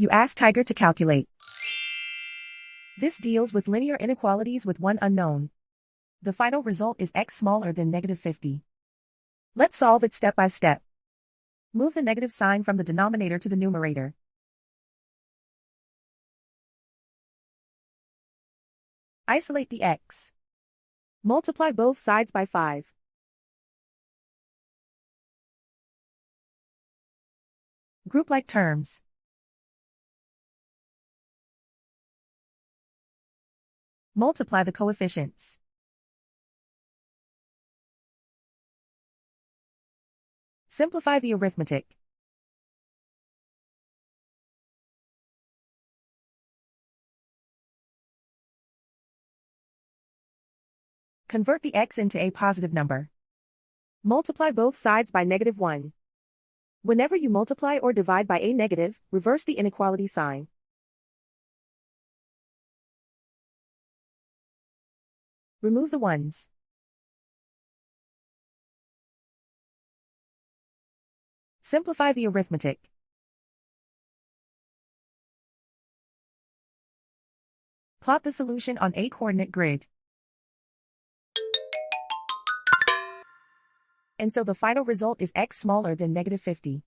You ask Tiger to calculate. This deals with linear inequalities with one unknown. The final result is x smaller than -50. Let's solve it step by step. Move the negative sign from the denominator to the numerator. Isolate the x. Multiply both sides by 5. Group like terms. Multiply the coefficients. Simplify the arithmetic. Convert the x into a positive number. Multiply both sides by -1. Whenever you multiply or divide by a negative, reverse the inequality sign. Remove the ones. Simplify the arithmetic. Plot the solution on a coordinate grid. And so the final result is x smaller than -50.